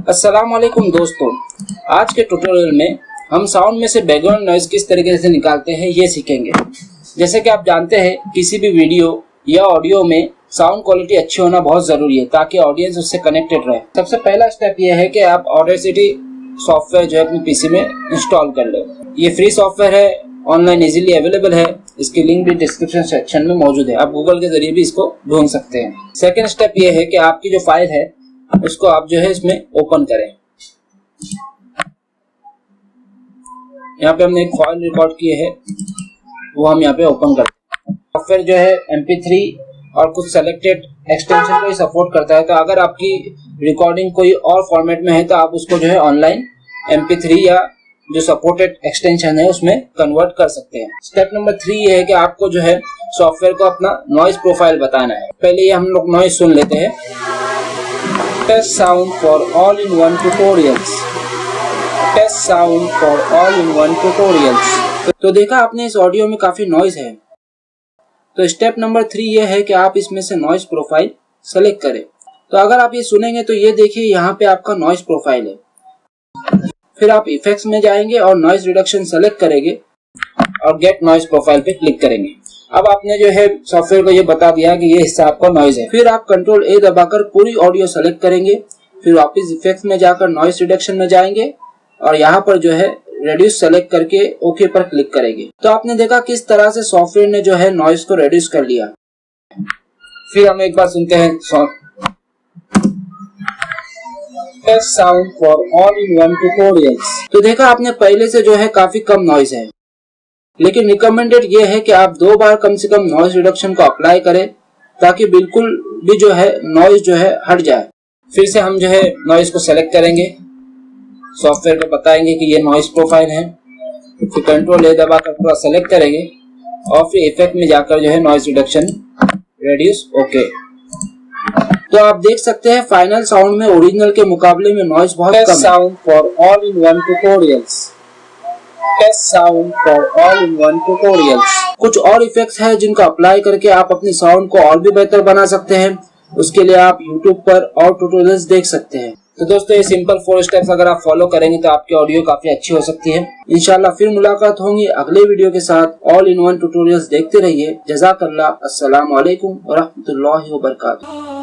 अस्सलाम वालेकुम दोस्तों, आज के ट्यूटोरियल में हम साउंड में से बैकग्राउंड नॉइज किस तरीके से निकालते हैं ये सीखेंगे। जैसे कि आप जानते हैं किसी भी वीडियो या ऑडियो में साउंड क्वालिटी अच्छी होना बहुत ज़रूरी है ताकि ऑडियंस उससे कनेक्टेड रहे। सबसे पहला स्टेप ये है कि आप ऑडेसिटी सॉफ्टवेयर जो है अपने पीसी में इंस्टॉल कर लो। ये फ्री सॉफ्टवेयर है, ऑनलाइन इजीली अवेलेबल है। इसकी लिंक भी डिस्क्रिप्शन सेक्शन में मौजूद है, आप गूगल के जरिए भी इसको ढूंढ सकते हैं। सेकेंड स्टेप ये है कि आपकी जो फाइल है उसको आप जो है इसमें ओपन करें। यहाँ पे हमने एक फाइल रिकॉर्ड की है, वो हम यहाँ पे ओपन करते हैं। सॉफ्टवेयर जो है MP3 और कुछ सेलेक्टेड एक्सटेंशन को ही सपोर्ट करता है, तो अगर आपकी रिकॉर्डिंग कोई और फॉर्मेट में है तो आप उसको जो है ऑनलाइन MP3 या जो सपोर्टेड एक्सटेंशन है उसमें कन्वर्ट कर सकते हैं। स्टेप नंबर 3 ये है कि आपको जो है सॉफ्टवेयर को अपना नॉइज प्रोफाइल बताना है। पहले ये हम लोग नॉइज सुन लेते हैं। Test sound for all-in-one tutorials. Test sound for all-in-one tutorials. तो देखा आपने इस ऑडियो में काफी नॉइज है। तो स्टेप नंबर 3 ये है कि आप इसमें से नॉइज प्रोफाइल सेलेक्ट करें। तो अगर आप ये सुनेंगे तो ये देखिए यहाँ पे आपका नॉइज प्रोफाइल है। फिर आप इफेक्ट्स में जाएंगे और नॉइज रिडक्शन सेलेक्ट करेंगे और गेट नॉइज प्रोफाइल पे क्लिक करेंगे। अब आपने जो है सॉफ्टवेयर को ये बता दिया कि ये हिस्सा आपका नॉइज है। फिर आप कंट्रोल A दबाकर पूरी ऑडियो सेलेक्ट करेंगे। फिर वापस इफेक्ट्स में जाकर नॉइज रिडक्शन में जाएंगे और यहाँ पर जो है रेड्यूस सेलेक्ट करके ओके पर क्लिक करेंगे। तो आपने देखा किस तरह से सॉफ्टवेयर ने जो है नॉइज को रेड्यूस कर लिया। फिर हम एक बार सुनते हैं test sound for all in one tutorials. तो देखा आपने पहले से जो है काफी कम नॉइज है, लेकिन रिकमेंडेड ये है कि आप 2 बार कम से कम नॉइज रिडक्शन को अप्लाई करें ताकि बिल्कुल भी जो है नॉइज जो है हट जाए। फिर से हम जो है नॉइज को सेलेक्ट करेंगे, सॉफ्टवेयर को बताएंगे कि ये नॉइज प्रोफाइल है। फिर कंट्रोल A दबाकर पूरा सेलेक्ट करेंगे और फिर इफेक्ट में जाकर जो है नॉइज रिडक्शन रेड्यूस ओके। तो आप देख सकते हैं फाइनल साउंड में ओरिजिनल के मुकाबले में नॉइज बहुत कम है। Sound for all in one tutorials. Test sound for all in one tutorials. कुछ और इफेक्ट्स हैं जिनको अप्लाई करके आप अपने साउंड को और भी बेहतर बना सकते हैं। उसके लिए आप YouTube पर और ट्यूटोरियल्स देख सकते हैं। तो दोस्तों ये सिंपल 4 स्टेप्स अगर आप फॉलो करेंगे तो आपकी ऑडियो काफी अच्छी हो सकती है। इंशाल्लाह फिर मुलाकात होंगी अगले वीडियो के साथ। ऑल इन वन ट्यूटोरियल्स देखते रहिए। जज़ाकल्लाह। अस्सलाम वालेकुम व रहमतुल्लाहि व बरकातुहू।